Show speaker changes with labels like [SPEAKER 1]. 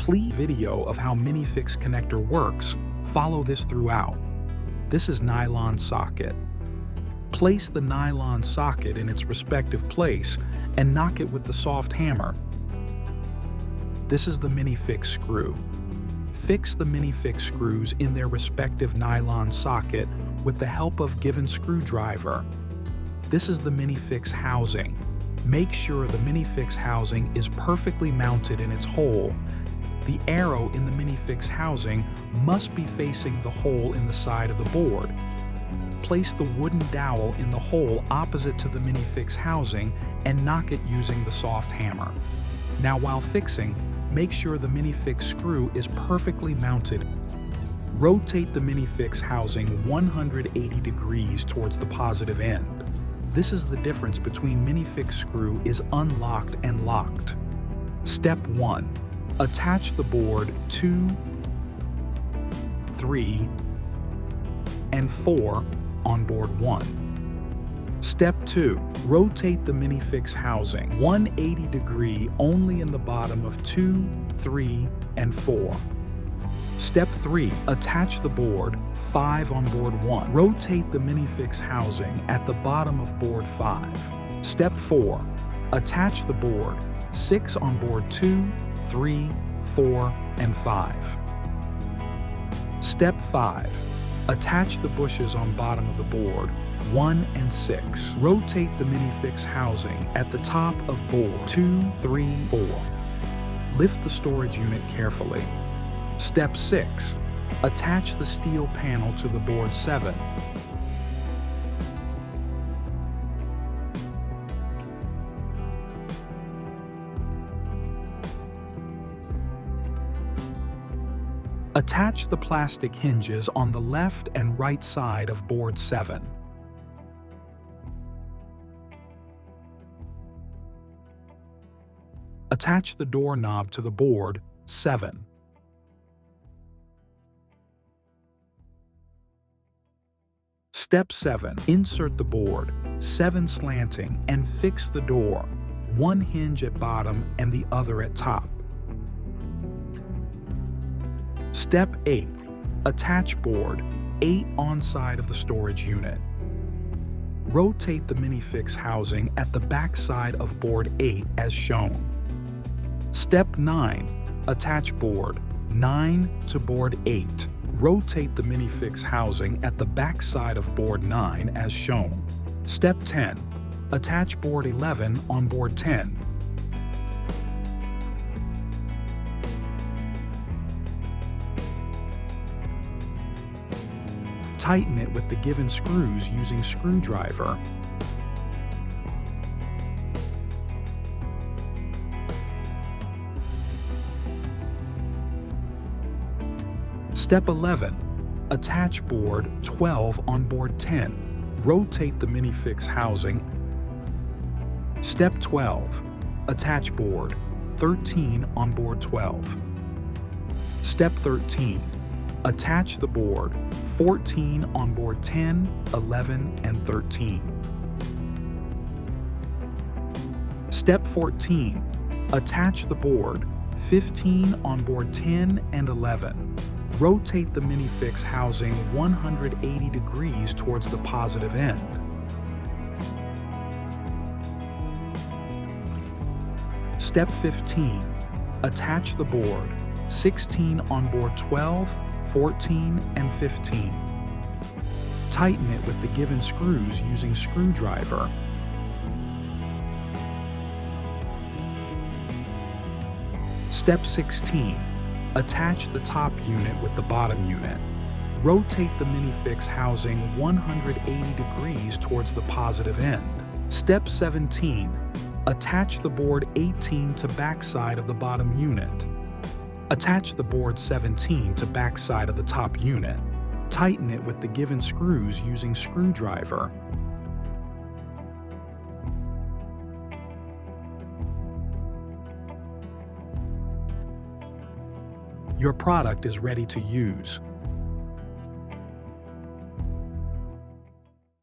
[SPEAKER 1] Please video of how mini-fix connector works. Follow this throughout. This is nylon socket. Place the nylon socket in its respective place and knock it with the soft hammer. This is the mini-fix screw. Fix the mini-fix screws in their respective nylon socket with the help of given screwdriver. This is the mini-fix housing. Make sure the mini-fix housing is perfectly mounted in its hole. The arrow in the mini-fix housing must be facing the hole in the side of the board. Place the wooden dowel in the hole opposite to the mini-fix housing and knock it using the soft hammer. Now while fixing, make sure the mini-fix screw is perfectly mounted. Rotate the mini-fix housing 180 degrees towards the positive end. This is the difference between mini-fix screw is unlocked and locked. Step 1. Attach the board 2, 3, and 4 on board 1. Step 2. Rotate the mini-fix housing 180 degree only in the bottom of 2, 3, and 4. Step 3. Attach the board 5 on board 1. Rotate the mini-fix housing at the bottom of board 5. Step 4. Attach the board 6 on board 2, 3, 4, and 5. Step 5. Attach the bushes on bottom of the board 1 and 6. Rotate the mini-fix housing at the top of board 2, 3, 4. Lift the storage unit carefully. Step 6. Attach the steel panel to the board 7. Attach the plastic hinges on the left and right side of board 7. Attach the doorknob to the board 7. Step 7. Insert the board 7 slanting and fix the door, one hinge at bottom and the other at top. Step 8. Attach board 8 on side of the storage unit. Rotate the mini-fix housing at the back side of board 8 as shown. Step 9. Attach board 9 to board 8. Rotate the mini-fix housing at the back side of board 9 as shown. Step 10. Attach board 11 on board 10. Tighten it with the given screws using screwdriver. Step 11. Attach board 12 on board 10. Rotate the mini-fix housing. Step 12. Attach board 13 on board 12. Step 13. Attach the board 14 on board 10, 11, and 13. Step 14. Attach the board 15 on board 10 and 11. Rotate the mini-fix housing 180 degrees towards the positive end. Step 15. Attach the board 16 on board 12, 14, and 15. Tighten it with the given screws using screwdriver. Step 16. Attach the top unit with the bottom unit. Rotate the mini-fix housing 180 degrees towards the positive end. Step 17. Attach the board 18 to backside of the bottom unit. Attach the board 17 to backside of the top unit. Tighten it with the given screws using screwdriver. Your product is ready to use.